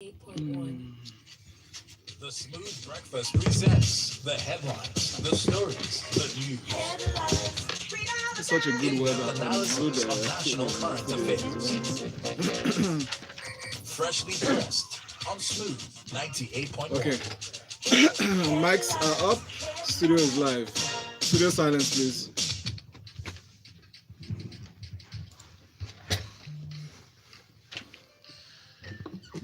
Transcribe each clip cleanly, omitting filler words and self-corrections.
8.1. The Smooth Breakfast presents the headlines, the stories, the news. It's such a good weather. Analysis Good, of national current affairs. Freshly pressed on Smooth 98.1. Okay. Mics are up. Studio is live. Studio silence, please.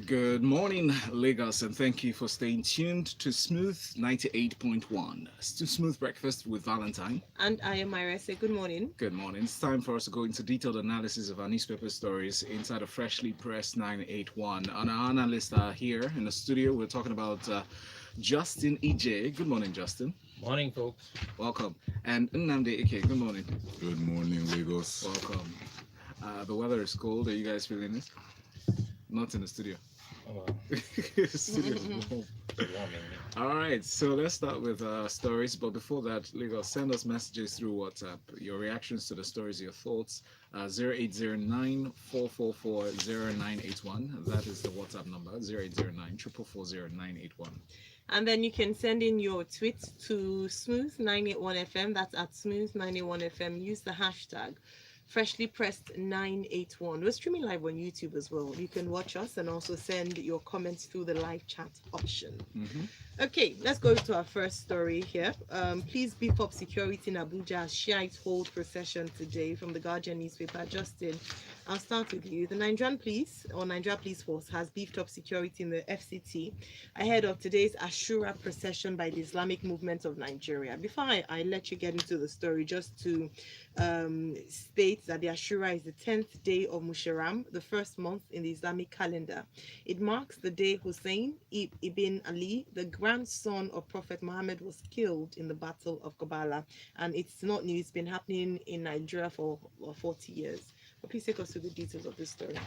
Good morning, Lagos, and thank you for staying tuned to Smooth 98.1. Smooth Breakfast with Valentine. And Ayo Mairo Ese, good morning. Good morning. It's time for us to go into detailed analysis of our newspaper stories inside a freshly pressed 981. And our analysts are here in the studio. We're talking about Justin Ijeh. Good morning, Justin. Morning, folks. Welcome. And Nnamdi Kalu. Good morning. Good morning, Lagos. Welcome. The weather is cold. Are you guys feeling it? Not in the studio. Oh, Studio is warm. warming. All right, so let's start with stories. But before that, Lagos, send us messages through WhatsApp. Your reactions to the stories, your thoughts. 0809 444 That is the WhatsApp number. 0809 444 And then you can send in your tweets to Smooth981FM. That's at Smooth981FM. Use the hashtag Freshly Pressed 981. We're streaming live on YouTube as well. You can watch us and also send your comments through the live chat option. Okay, let's go to our first story here. Please beef up security in Abuja as Shiites hold procession today, from the Guardian newspaper. Justin, I'll start with you. The Nigerian police, or Nigeria Police Force, has beefed up security in the FCT ahead of today's Ashura procession by the Islamic Movement of Nigeria. Before I let you get into the story, just to state that the Ashura is the 10th day of Musharram, the first month in the Islamic calendar. It marks the day Hussein ibn Ali, the grandson of Prophet Muhammad, was killed in the Battle of Karbala. And it's not new, it's been happening in Nigeria for 40 years. But please take us through the details of this story.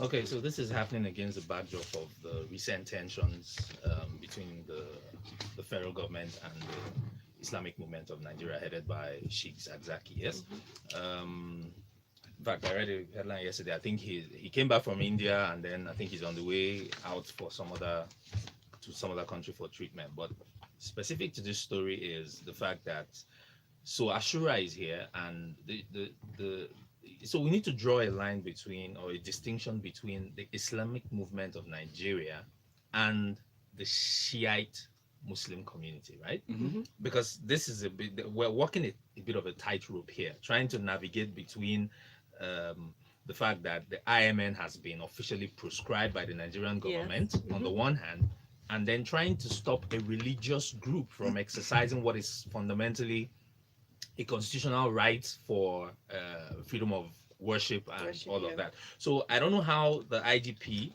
Okay, so this is happening against the backdrop of the recent tensions between the federal government and the Islamic Movement of Nigeria, headed by Sheikh Zakzaki. Yes. In fact, I read a headline yesterday. I think he came back from India, and then I think he's on the way out for some other country for treatment. But specific to this story is the fact that Ashura is here, and so we need to draw a line between, or a distinction between, the Islamic Movement of Nigeria and the Shiite Muslim community, right? Because this is we're walking a bit of a tightrope here, trying to navigate between the fact that the IMN has been officially proscribed by the Nigerian government on the one hand, and then trying to stop a religious group from exercising what is fundamentally a constitutional right for freedom of worship and all of that. So I don't know how the IGP,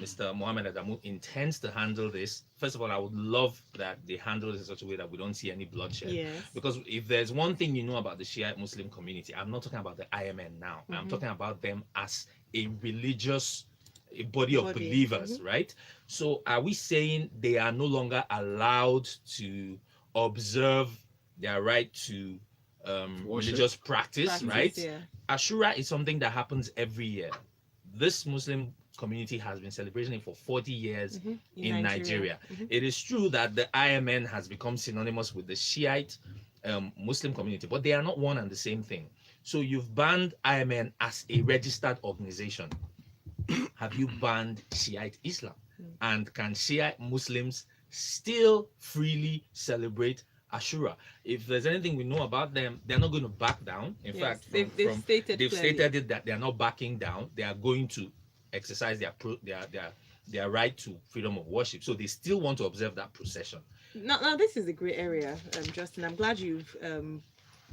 Mr. Mohammed Adamu, intends to handle this. First of all, I would love that they handle this in such a way that we don't see any bloodshed. Because if there's one thing you know about the Shiite Muslim community, I'm not talking about the IMN now. I'm talking about them as a religious body of believers, right? So are we saying they are no longer allowed to observe their right to religious practice, right? Ashura is something that happens every year. This Muslim community has been celebrating it for 40 years in Nigeria. It is true that the IMN has become synonymous with the Shiite Muslim community, but they are not one and the same thing. So you've banned IMN as a registered organization. Have you banned Shiite Islam? And can Shiite Muslims still freely celebrate Ashura? If there's anything we know about them, they're not going to back down. In fact, they've stated it that they're not backing down. They are going to exercise their right to freedom of worship. So they still want to observe that procession. Now this is a great area, Justin. I'm glad you've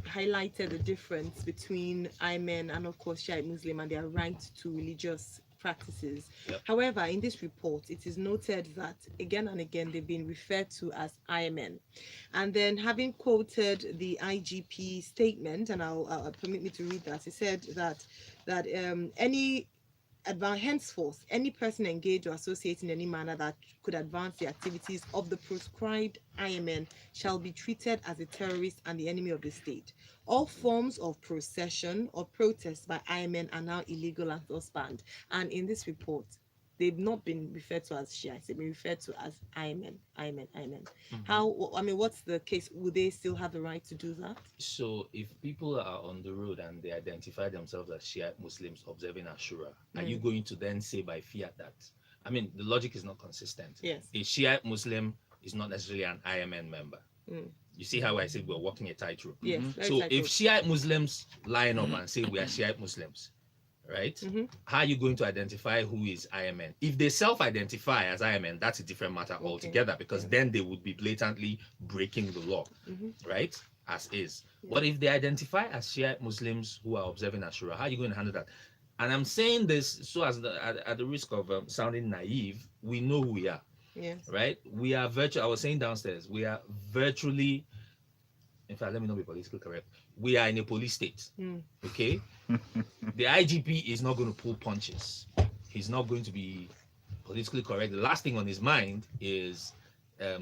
highlighted the difference between IMN and, of course, Shiite Muslim and their right to religious practices. However, in this report, it is noted that again and again they've been referred to as IMN. And then, having quoted the IGP statement, and I'll permit me to read that, he said that henceforth, any person engaged or associated in any manner that could advance the activities of the proscribed IMN shall be treated as a terrorist and the enemy of the state. All forms of procession or protest by IMN are now illegal and thus banned. And in this report, they've not been referred to as Shiites, they've been referred to as Aymen. Mhm. How, I mean, what's the case? Would they still have the right to do that? So if people are on the road and they identify themselves as Shiite Muslims observing Ashura, are you going to then say by fiat that? I mean, the logic is not consistent. Yes. A Shiite Muslim is not necessarily an IMN member. Mm. You see how I said we're walking a tightrope? Yes. very So tight if rope. Shiite Muslims line up and say we are Shiite Muslims, right? How are you going to identify who is IMN? If they self-identify as IMN, that's a different matter altogether, because then they would be blatantly breaking the law, right? As is. But if they identify as Shiite Muslims who are observing Ashura, how are you going to handle that? And I'm saying this so as at the risk of sounding naive, we know who we are. Yes. Right? We are virtually, I was saying downstairs, we are virtually, in fact, let me not be politically correct. We are in a police state. Okay? The IGP is not going to pull punches. He's not going to be politically correct. The last thing on his mind is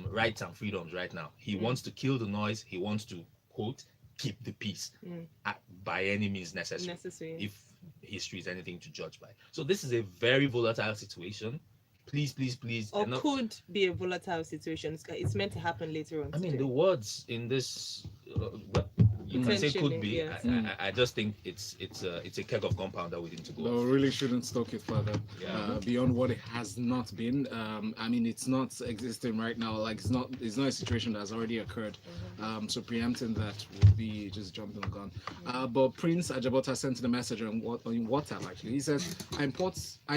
rights and freedoms right now. He wants to kill the noise. He wants to, quote, keep the peace by any means necessary. If history is anything to judge by. So this is a very volatile situation. Please. Or could be a volatile situation. It's meant to happen later on. I mean, today. the words in this, you can say could be. Yes. I just think it's a keg of gunpowder waiting to go. No, really shouldn't stoke it further beyond what it has not been. I mean, it's not existing right now. Like it's not a situation that's already occurred. So preempting that would be just jumping the gun. But Prince Ajabota sent a message on WhatsApp. Actually, he says, "I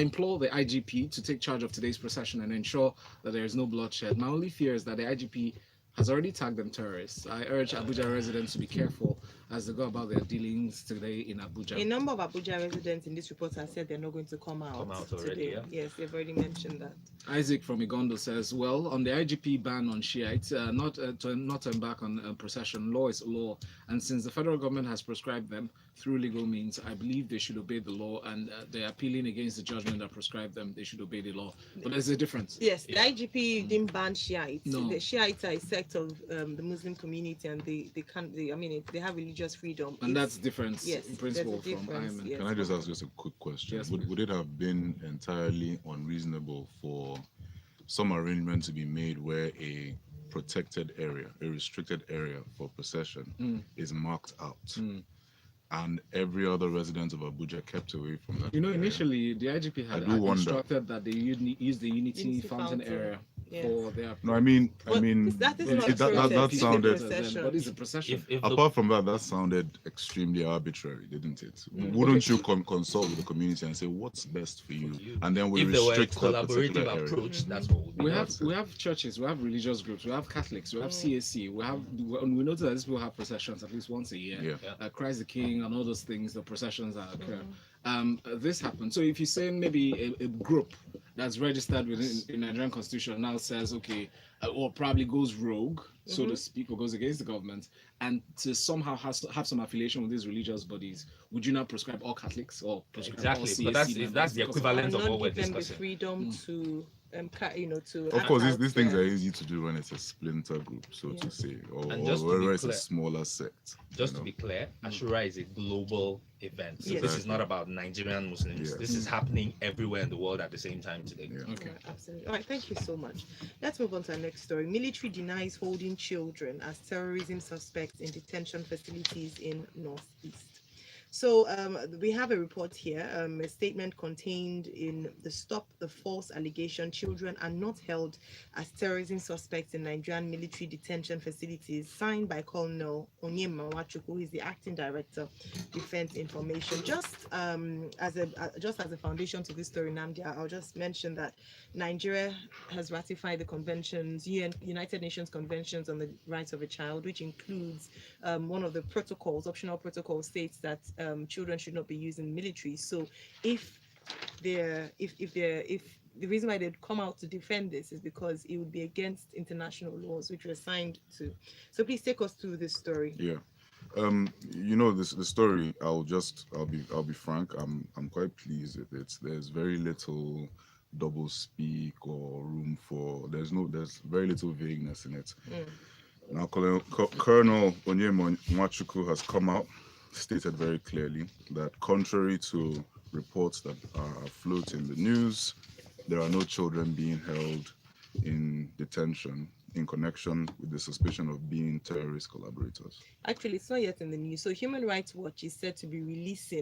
implore the IGP to take charge of today's procession and ensure that there is no bloodshed. My only fear is that the IGP has already tagged them terrorists. I urge Abuja residents to be careful as they go about their dealings today in Abuja." A number of Abuja residents in this report have said they're not going to come out already, today. Yes, they've already mentioned that. Isaac from Igondo says, well, on the IGP ban on Shiites, not to embark on procession, law is law. And since the federal government has prescribed them through legal means, I believe they should obey the law, and they're appealing against the judgment that prescribed them. They should obey the law. But there's a difference. Yes, the IGP didn't ban Shiites. No. The Shiites are a sect of the Muslim community, and they have religious freedom. And that's different Yes, in principle there's a from difference, Ayman. yes. Can I just ask just a quick question? Yes, Would it have been entirely unreasonable for some arrangement to be made where a protected area, a restricted area for procession is marked out, and every other resident of Abuja kept away from that? You know, initially the IGP had instructed that they use the Unity Fountain area for their. No, I mean, that sounded. But it's a procession. Apart from that, that sounded extremely arbitrary, didn't it? Wouldn't you consult with the community and say what's best for you, and then we if there were a restrict that particular collaborative area? approach, that's what would be. We have churches, we have religious groups, we have Catholics, we have CAC, we notice that these people have processions at least once a year. Christ the King and all those things, the processions that occur. This happened. So if you say maybe a group that's registered within the Nigerian Constitution now says, okay, or probably goes rogue, so to speak, or goes against the government, and to somehow have some affiliation with these religious bodies, would you not prescribe all Catholics or prescribe all CAC? But that's the equivalent of what we're give them the discussing. freedom to to. Of course, these things are easy to do when it's a splinter group, so to say, or whether it's a smaller sect. Just to be clear, Ashura is a global event. So this is not about Nigerian Muslims. This is happening everywhere in the world at the same time today. Okay. Absolutely. All right, thank you so much. Let's move on to our next story. Military denies holding children as terrorism suspects in detention facilities in Northeast. So we have a report here, a statement contained in the Stop the False Allegation Children Are Not Held as Terrorism Suspects in Nigerian Military Detention Facilities, signed by Colonel Onyema Nwachukwu, who is the Acting Director, Defense Information. Just as a foundation to this story, Nnamdi, I'll just mention that Nigeria has ratified the conventions, United Nations Conventions on the Rights of a Child, which includes one of the protocols, optional protocols, states that children should not be used in military. So if the reason why they'd come out to defend this is because it would be against international laws which were signed to. So please take us through this story. Yeah. The story, I'll be frank, I'm quite pleased with it. There's very little double speak or room for, there's very little vagueness in it. Now Colonel Onyema Nwachukwu has come out, stated very clearly that contrary to reports that are afloat in the news, there are no children being held in detention in connection with the suspicion of being terrorist collaborators. Actually, it's not yet in the news. So Human Rights Watch is said to be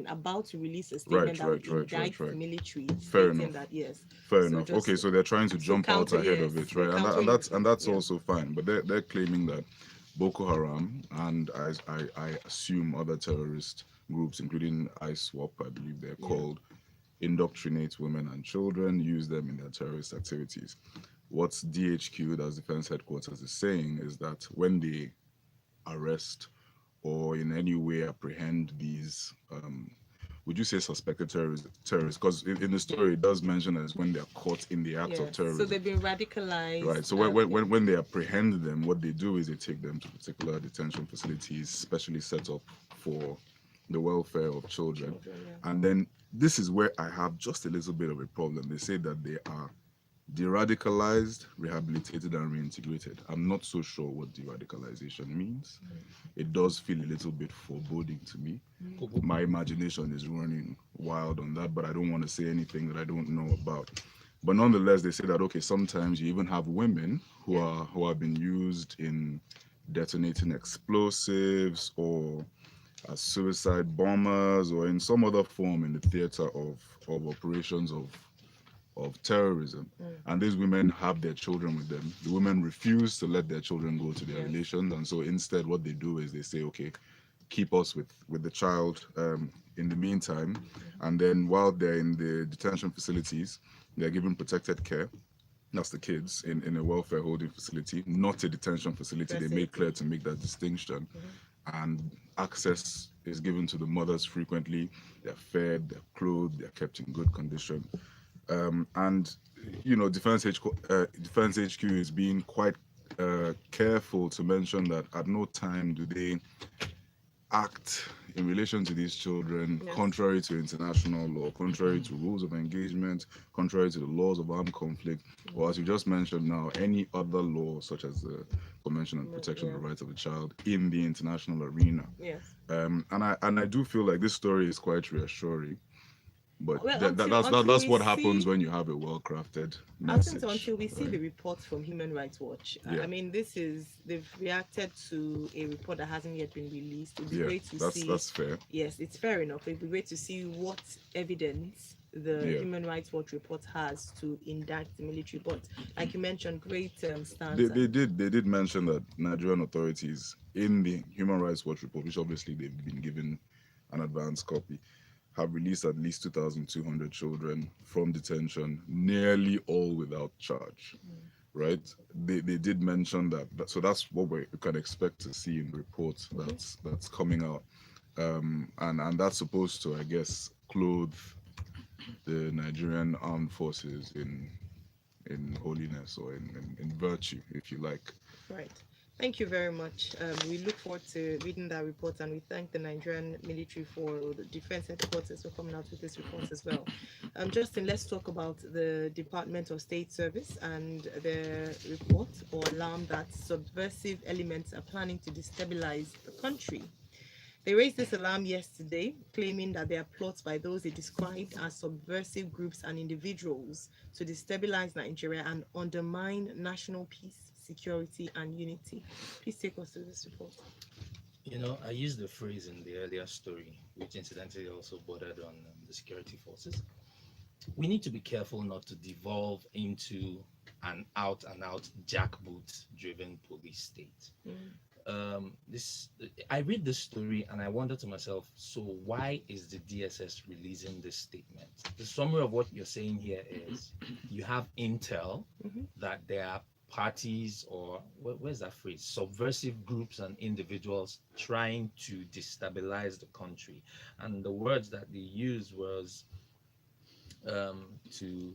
about to release a Right, statement that would indict the military, Fair stating enough. that yes. Fair So enough. just Okay, so they're trying to so jump out counter- ahead of yes, it, they're right? And, countering that's yeah. also fine. But they're claiming that Boko Haram and I assume other terrorist groups, including ISWAP, I believe they're called, indoctrinate women and children, use them in their terrorist activities. What DHQ, that's Defense Headquarters, is saying is that when they arrest or in any way apprehend these, would you say suspected terrorists? Because in the story it does mention as when they're caught in the act of Yes. terrorism. So they've been radicalized. Right. So when they apprehend them, what they do is they take them to particular detention facilities, specially set up for the welfare of children. yeah. And then this is where I have just a little bit of a problem. They say that they are de-radicalized, rehabilitated, and reintegrated. I'm not so sure what de-radicalization means. It does feel a little bit foreboding to me. My imagination is running wild on that, but I don't want to say anything that I don't know about. But nonetheless, they say that okay, sometimes you even have women who have been used in detonating explosives or as suicide bombers or in some other form in the theater of operations of terrorism. And these women have their children with them. The women refuse to let their children go to their relations, and so instead what they do is they say, okay, keep us with the child in the meantime. And then while they're in the detention facilities, they're given protected care. That's the kids in a welfare holding facility, not a detention facility. They made clear to make that distinction. And access is given to the mothers frequently. They're fed, they're clothed, they're kept in good condition. And you know, Defense HQ is being quite careful to mention that at no time do they act in relation to these children contrary to international law, contrary to rules of engagement, contrary to the laws of armed conflict, or as you just mentioned now, any other law such as the Convention on Protection of the Rights of the Child in the international arena. Yes. And I do feel like this story is quite reassuring. But Well, that's what happens when you have a well-crafted message. Until we see the reports from Human Rights Watch. I mean, they've reacted to a report that hasn't yet been released. It'd be great to see. That's fair. Yes, it's fair enough. It'd be great to see what evidence the Human Rights Watch report has to indict the military. But like you mentioned, great stance. They did mention that Nigerian authorities in the Human Rights Watch report, which obviously they've been given an advance copy, have released at least 2,200 children from detention, nearly all without charge, right? They did mention that, so that's what we can expect to see in the report that's coming out. And that's supposed to, I guess, clothe the Nigerian armed forces in holiness or in virtue, if you like. Right. Thank you very much. We look forward to reading that report, and we thank the Nigerian military or the Defense Headquarters for coming out with this report as well. Justin, let's talk about the Department of State Service and their report or alarm that subversive elements are planning to destabilize the country. They raised this alarm yesterday, claiming that they are plots by those they described as subversive groups and individuals to destabilize Nigeria and undermine national peace, security, and unity. Please take us through this report. You know, I used the phrase in the earlier story, which incidentally also bordered on the security forces. We need to be careful not to devolve into an out-and-out jackboot-driven police state. I read this story and I wonder to myself, so why is the DSS releasing this statement? The summary of what you're saying here is you have intel that there are parties or where's that phrase, subversive groups and individuals trying to destabilize the country, and the words that they used was to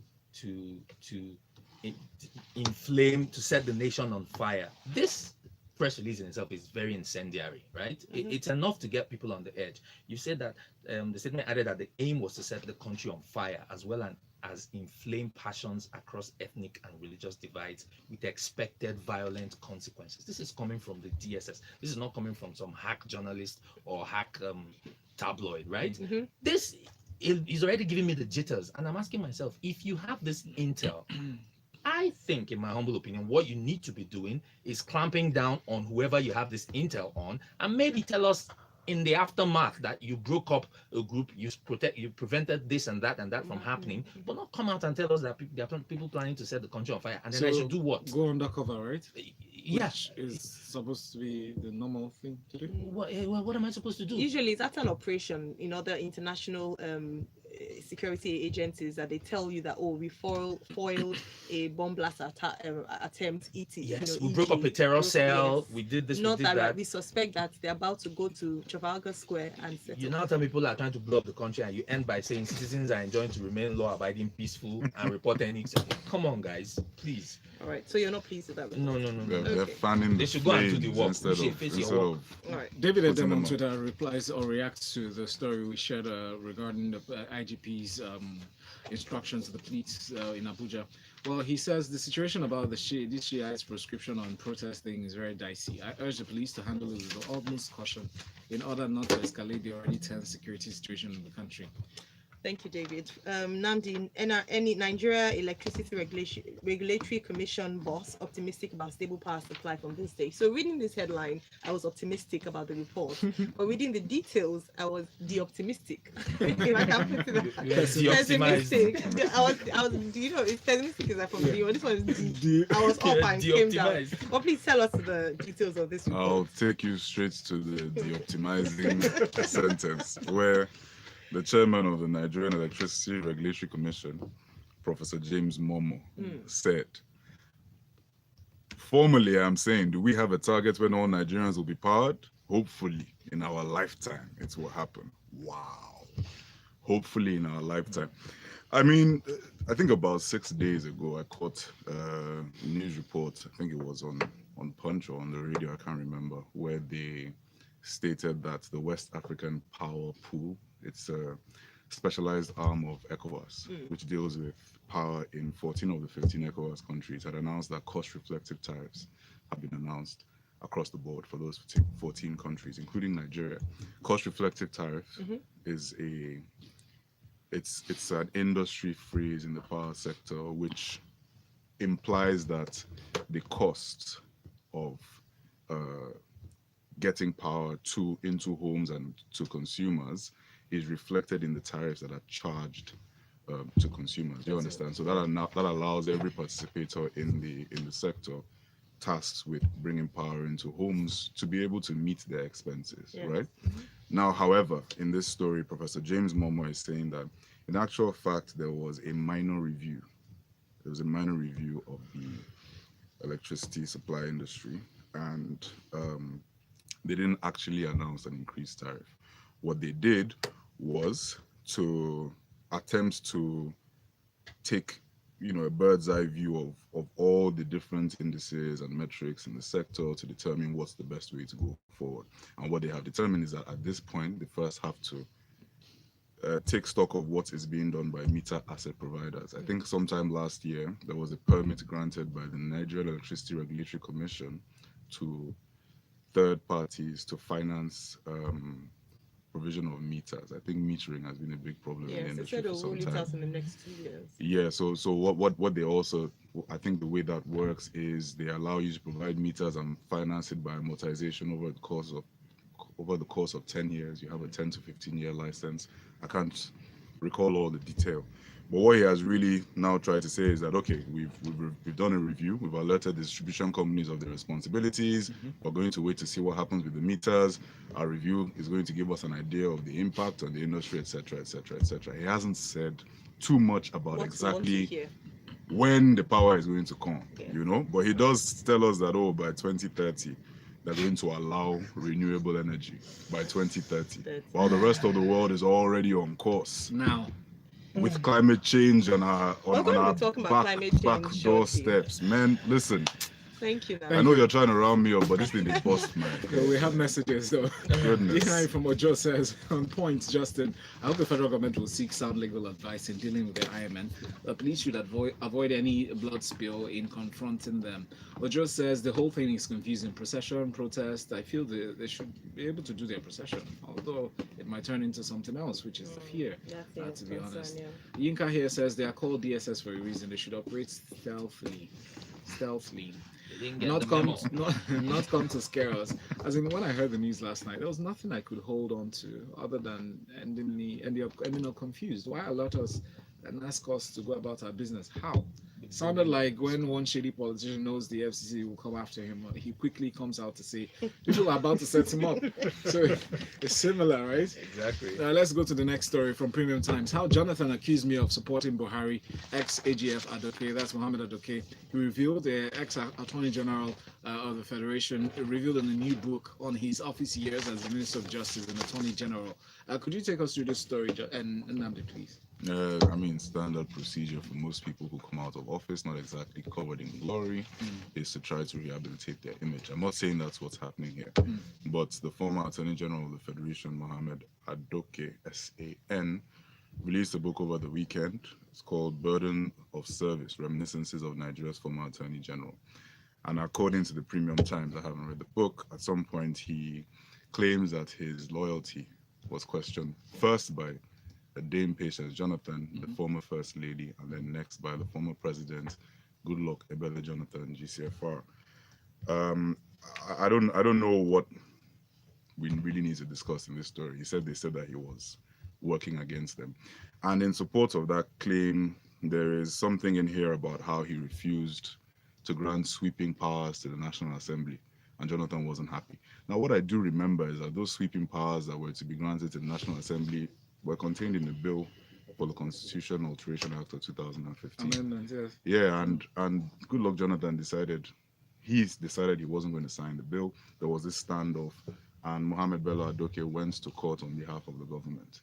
inflame, to set the nation on fire. This press release in itself is very incendiary, right? It's enough to get people on the edge. You said that the statement added that the aim was to set the country on fire as well as inflame passions across ethnic and religious divides with expected violent consequences. This is coming from the DSS. This is not coming from some hack journalist or hack tabloid, right? This he's already giving me the jitters, and I'm asking myself, if you have this intel, I think, in my humble opinion, what you need to be doing is clamping down on whoever you have this intel on, and maybe tell us in the aftermath that you broke up a group, you prevented this and that from happening, but not come out and tell us that there are people planning to set the country on fire, and then I should do what? Go undercover, right? Yeah, Which is supposed to be the normal thing to do. What am I supposed to do? Usually, it's an operation in other international security agencies that they tell you that, oh, we foiled a bomb blast attempt, ET. Yes, you know, we broke up a terror cell. Yes. We did this. Not we did that. We suspect that they're about to go to Trafalgar Square and set You up. now tell people are trying to blow up the country, and you end by saying citizens are enjoying to remain law-abiding, peaceful, and report any. Come on, guys, please. All right, so you're not pleased with that? No. They're fanning They the should go and do the flames work. instead You of should face your work. All right. David Putting Edem them on up. Twitter replies or reacts to the story we shared regarding the IGP's instructions to the police in Abuja. Well, he says the situation about this Shiites prescription on protesting is very dicey. I urge the police to handle it with the utmost caution in order not to escalate the already tense security situation in the country. Thank you, David. Nnamdi, any Nigeria Electricity Regulatory Commission boss optimistic about stable power supply from this day. So reading this headline, I was optimistic about the report, but reading the details, I was de-optimistic. If I can put it that way. Yes, Pessimistic. I was. You know, it's pessimistic is like from D. This one is D. I was up and came down. De-optimized. But please tell us the details of this report. I'll take you straight to the optimizing sentence where the chairman of the Nigerian Electricity Regulatory Commission, Professor James Momo, said, formally, I'm saying, do we have a target when all Nigerians will be powered? Hopefully, in our lifetime, it will happen. Wow. Hopefully, in our lifetime. I mean, I think about 6 days ago, I caught a news report, I think it was on Punch or on the radio, I can't remember, where they stated that the West African Power Pool, it's a specialized arm of ECOWAS, which deals with power in 14 of the 15 ECOWAS countries, had announced that cost-reflective tariffs have been announced across the board for those 14 countries, including Nigeria. Cost-reflective tariff is it's an industry phrase in the power sector, which implies that the cost of getting power into homes and to consumers is reflected in the tariffs that are charged to consumers. Do you understand? So that allows every participator in the sector tasked with bringing power into homes to be able to meet their expenses, right? Now, however, in this story, Professor James Momo is saying that in actual fact, there was a minor review. There was a minor review of the electricity supply industry, and they didn't actually announce an increased tariff. What they did was to attempt to take, a bird's eye view of all the different indices and metrics in the sector to determine what's the best way to go forward. And what they have determined is that at this point, they first have to take stock of what is being done by meter asset providers. I think sometime last year, there was a permit granted by the Nigerian Electricity Regulatory Commission to third parties to finance provision of meters. I think metering has been a big problem in the industry for some time. In the next 2 years. Yeah, so what they also, I think the way that works is they allow you to provide meters and finance it by amortization over the course of 10 years. You have a 10 to 15-year license. I can't recall all the detail. But what he has really now tried to say is that, okay, we've done a review. We've alerted the distribution companies of their responsibilities. We're going to wait to see what happens with the meters. Our review is going to give us an idea of the impact on the industry, etc., etc., etc. He hasn't said too much about exactly when the power is going to come, But he does tell us that, by 2030, they're going to allow renewable energy by 2030, while the rest of the world is already on course. Now, with climate change on our back doorsteps. Man, listen, Thank you. I know you're trying to round me up, but this thing is bust, man. So we have messages though. Goodness. Ihnai from Ojo says, on point, Justin, I hope the federal government will seek sound legal advice in dealing with the IMN. The police should avoid any blood spill in confronting them. Ojo says the whole thing is confusing. Procession, protest, I feel they should be able to do their procession, although it might turn into something else, which is the fear, to be honest. Yinka here says they are called DSS for a reason. They should operate stealthily. Not come to scare us. As in, when I heard the news last night, there was nothing I could hold on to other than ending up confused. Why allow us and ask us to go about our business? How? It sounded like when one shady politician knows the FCC will come after him, he quickly comes out to say people are about to set him up. So it's similar, right? Exactly. Let's go to the next story from Premium Times. How Jonathan accused me of supporting Buhari, ex-AGF Adoke, that's Mohammed Adoke. He revealed, the ex-Attorney General of the Federation, revealed in a new book on his office years as the Minister of Justice and Attorney General. Could you take us through this story, and Nnamdi, please? I mean, standard procedure for most people who come out of office, not exactly covered in glory, is to try to rehabilitate their image. I'm not saying that's what's happening here, but the former Attorney General of the Federation, Mohammed Adoke, SAN, released a book over the weekend. It's called Burden of Service, Reminiscences of Nigeria's Former Attorney General. And according to the Premium Times, I haven't read the book, at some point he claims that his loyalty was questioned first by Dame Patience Jonathan, the former First Lady, and then next by the former President, Goodluck Ebele Jonathan, GCFR. I don't know what we really need to discuss in this story. They said that he was working against them. And in support of that claim, there is something in here about how he refused to grant sweeping powers to the National Assembly, and Jonathan wasn't happy. Now, what I do remember is that those sweeping powers that were to be granted to the National Assembly were contained in the bill for the Constitution Alteration Act of 2015. Amendment, yes. Yeah, and Goodluck Jonathan decided he wasn't going to sign the bill. There was this standoff, and Mohammed Bello Adoke went to court on behalf of the government.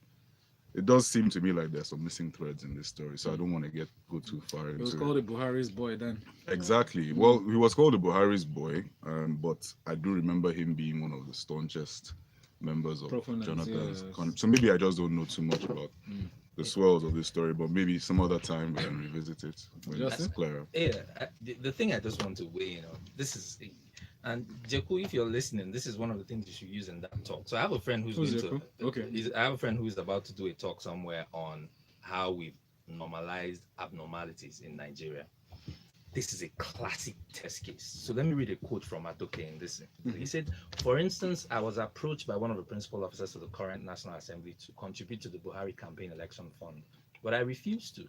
It does seem to me like there's some missing threads in this story, so I don't want to go too far into it. It was called the Buhari's boy then. Exactly. Well, he was called the Buhari's boy, but I do remember him being one of the staunchest members of Jonathan's. Yes. So maybe I just don't know too much about the swells of this story, but maybe some other time we can revisit it when it's clearer. Yeah, the thing I just want to weigh, this is, and Jeku, if you're listening, this is one of the things you should use in that talk. So I have a friend I have a friend who's about to do a talk somewhere on how we've normalized abnormalities in Nigeria. This is a classic test case. So let me read a quote from Adoke in this. He said, for instance, I was approached by one of the principal officers of the current National Assembly to contribute to the Buhari campaign election fund, but I refused to,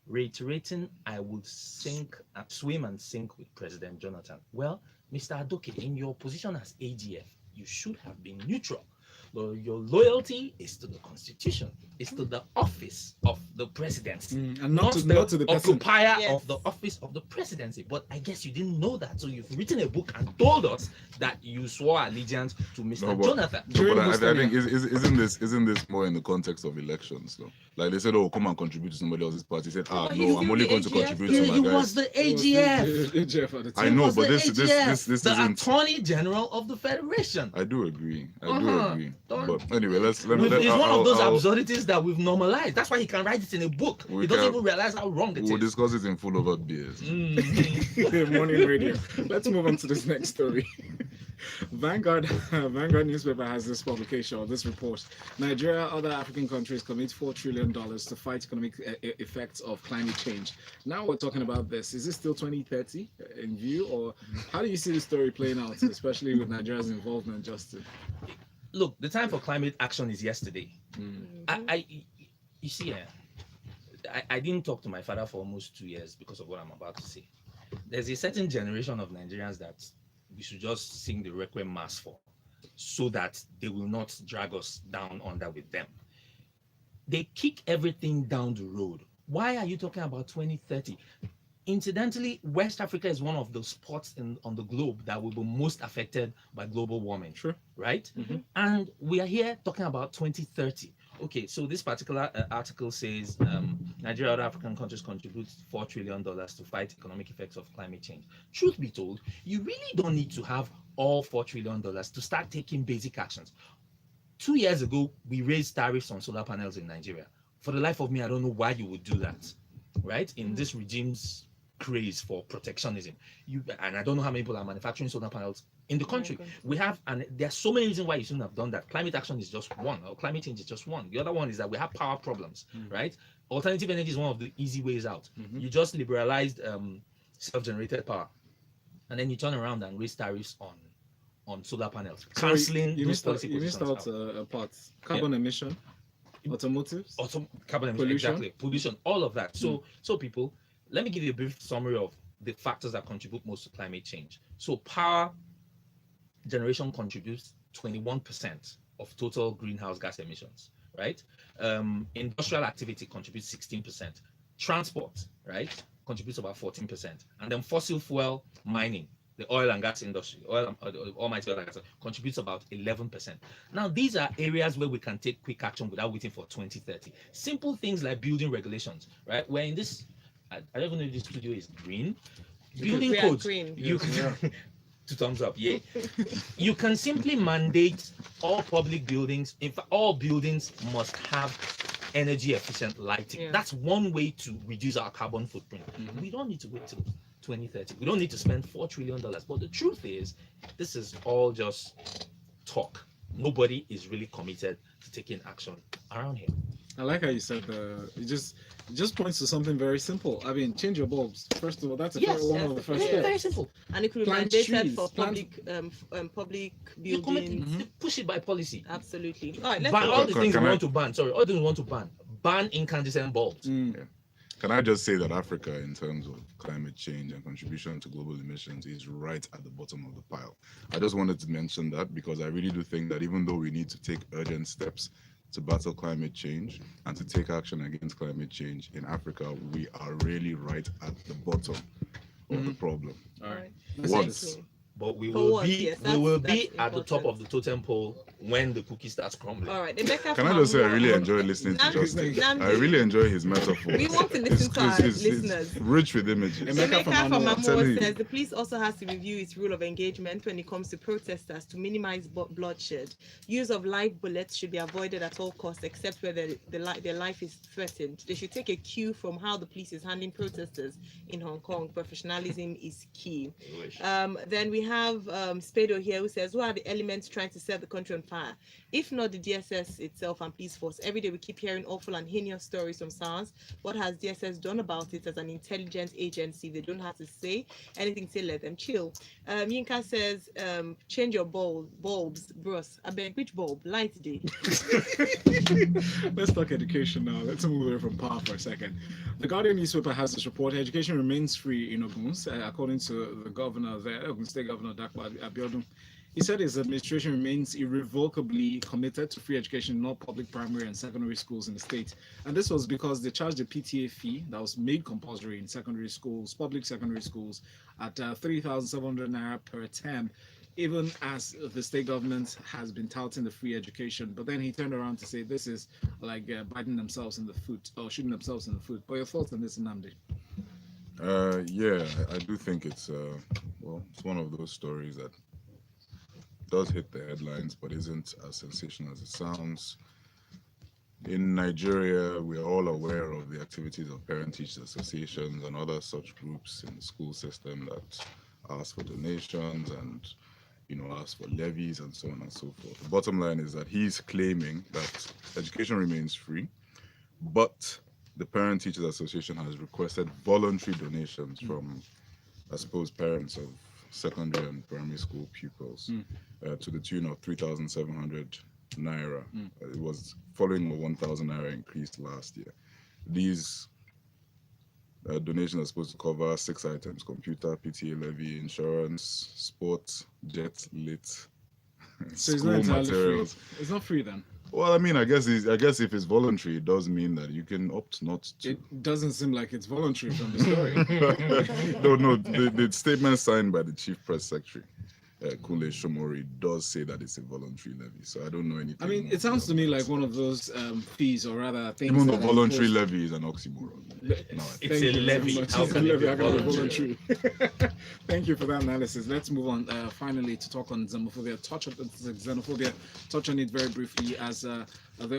reiterating I would swim and sink with President Jonathan. Well, Mr. Adoke, in your position as AGF, you should have been neutral. Your loyalty is to the Constitution, is to the office of the presidency, and not to the occupier of the office of the presidency. But I guess you didn't know that, so you've written a book and told us that you swore allegiance to Mr. Jonathan. No, but I think isn't this more in the context of elections though? Like they said, oh, come and contribute to somebody else's party. He said, no, I'm only going to contribute to my He guys. was the AGF. AGF at the time. I know, but this the isn't. Attorney General of the Federation. I do agree. But anyway, it's one of those absurdities that we've normalized. That's why he can write it in a book. He doesn't even realize how wrong it is. We'll discuss it in full over beers. Morning radio. Let's move on to this next story. Vanguard newspaper has this publication, this report. Nigeria, other African countries commit $4 trillion to fight economic effects of climate change. Now we're talking about this. Is this still 2030 in view, or how do you see the story playing out, especially with Nigeria's involvement, Justin? Look, the time for climate action is yesterday. You see, I didn't talk to my father for almost 2 years because of what I'm about to say. There's a certain generation of Nigerians that we should just sing the Requiem Mass for, so that they will not drag us down under with them. They kick everything down the road. Why are you talking about 2030? Incidentally, West Africa is one of the spots on the globe that will be most affected by global warming. Sure. Right? And we are here talking about 2030. Okay, so this particular article says Nigeria and other African countries contribute $4 trillion to fight economic effects of climate change. Truth be told, you really don't need to have all $4 trillion to start taking basic actions. 2 years ago, we raised tariffs on solar panels in Nigeria. For the life of me, I don't know why you would do that, right? In this regime's craze for protectionism, and I don't know how many people are manufacturing solar panels in the country. We have, and there are so many reasons why you shouldn't have done that. Climate action is just one, or climate change is just one. The other one is that we have power problems, right? Alternative energy is one of the easy ways out. You just liberalized self-generated power, and then you turn around and raise tariffs on solar panels, canceling you those missed out, policy you missed out positions a part. Carbon emission, automotives, carbon emission, pollution. exactly, pollution, all of that. So people, let me give you a brief summary of the factors that contribute most to climate change. So power generation contributes 21% of total greenhouse gas emissions, right? Industrial activity contributes 16%. Transport, right, contributes about 14%. And then fossil fuel mining, the oil and gas industry, almighty oil and gas, contributes about 11%. Now, these are areas where we can take quick action without waiting for 2030. Simple things like building regulations, right? We're in this, I don't even know if this studio is green. Building We are codes. green. You two thumbs up, yeah. You can simply mandate all public buildings. In fact, all buildings must have energy efficient lighting. Yeah. That's one way to reduce our carbon footprint. We don't need to wait till 2030. We don't need to spend $4 trillion. But the truth is, this is all just talk. Nobody is really committed to taking action around here. I like how you said it just points to something very simple. I mean, change your bulbs. First of all, that's one of the first Very, steps. very simple. And it could be Plant mandated trees, for plant- public You buildings. push it by policy. Absolutely. All right, let's Ban go all on. the Can- things can we I- want to ban. Sorry, all the things we want to ban. Ban incandescent bulbs. Can I just say that Africa, in terms of climate change and contribution to global emissions, is right at the bottom of the pile? I just wanted to mention that because I really do think that even though we need to take urgent steps to battle climate change and to take action against climate change, in Africa, we are really right at the bottom of the problem. All right. Once. But we For will once, be yes, we will that's be at the top important. of the totem pole when the cookie starts crumbling. All right, Rebecca. Can I just say I really enjoy listening to Justin? I really enjoy his metaphors. We want to listen to our listeners. It's rich with images. Emeka from Emeka from Amor, I'm telling Amor you. says the police also has to review its rule of engagement when it comes to protesters to minimize bloodshed. Use of live bullets should be avoided at all costs, except where their life is threatened. They should take a cue from how the police is handling protesters in Hong Kong. Professionalism is key. Then we have Spedo here who says, who are the elements trying to set the country on fire? If not the DSS itself and police force, every day we keep hearing awful and heinous stories from SARS. What has DSS done about it as an intelligence agency? They don't have to say anything, say let them chill. Yinka says, change your bulbs, bros. I beg, which bulb? Light day. Let's talk education now. Let's move away from power for a second. The Guardian newspaper has this report: education remains free in Ogun, according to the governor there, Ogun State Governor Dapo Abiodun. He said his administration remains irrevocably committed to free education in all public primary and secondary schools in the state. And this was because they charged a PTA fee that was made compulsory in secondary schools, public secondary schools, at 3,700 naira per term, even as the state government has been touting the free education. But then he turned around to say this is like biting themselves in the foot or shooting themselves in the foot. But your thoughts on this, Nnamdi? Yeah, I do think it's it's one of those stories that does hit the headlines, but isn't as sensational as it sounds. In Nigeria, we are all aware of the activities of parent-teachers associations and other such groups in the school system that ask for donations and ask for levies and so on and so forth. The bottom line is that he's claiming that education remains free, but the Parent Teachers Association has requested voluntary donations from, I suppose, parents of secondary and primary school pupils to the tune of 3,700 naira. It was following a 1,000 naira increase last year. These donations are supposed to cover 6 items: computer, PTA levy, insurance, sports, jet, lit, So it's school not entirely materials. free. It's not free then. Well, I mean, I guess if it's voluntary, it does mean that you can opt not to. It doesn't seem like it's voluntary from the story. No, the statement signed by the chief press secretary Kule Shomori does say that it's a voluntary levy. So I don't know anything. I mean, it sounds to me like one of those fees, or rather things. Even though that are voluntary imposed- levy is an oxymoron. No, It's Thank a you very levy. much. How It's a can it levy. be How can it be voluntary? voluntary? Thank you for that analysis. Let's move on finally to talk on Xenophobia. Touch on Xenophobia. Touch on it very briefly as the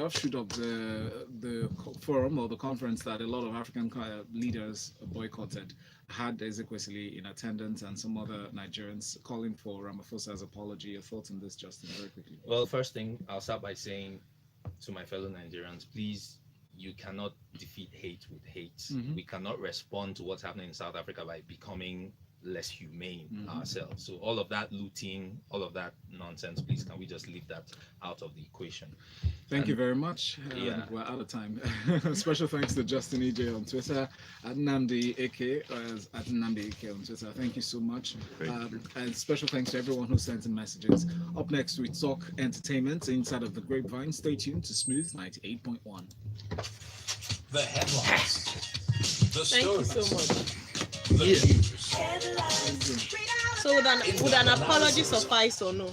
offshoot of the forum or the conference that a lot of African leaders boycotted. Had Ezekwesili in attendance and some other Nigerians calling for Ramaphosa's apology. Your thoughts on this, Justin, very quickly. Well, first thing, I'll start by saying to my fellow Nigerians, please, you cannot defeat hate with hate. Mhm. We cannot respond to what's happening in South Africa by becoming less humane Mhm. ourselves. So all of that looting, all of that nonsense, please, can we just leave that out of the equation? Thank you very much. Yeah. We're out of time. Special thanks to Justin Ijeh on Twitter, at Nnamdi Eke, at Nnamdi Eke on Twitter. Thank you so much. Thank you. And special thanks to everyone who sent in messages. Up next, we talk entertainment inside of the Grapevine. Stay tuned to Smooth 98.1. The headlines. The Thank you stories. so much. The news. So would an apology suffice or no?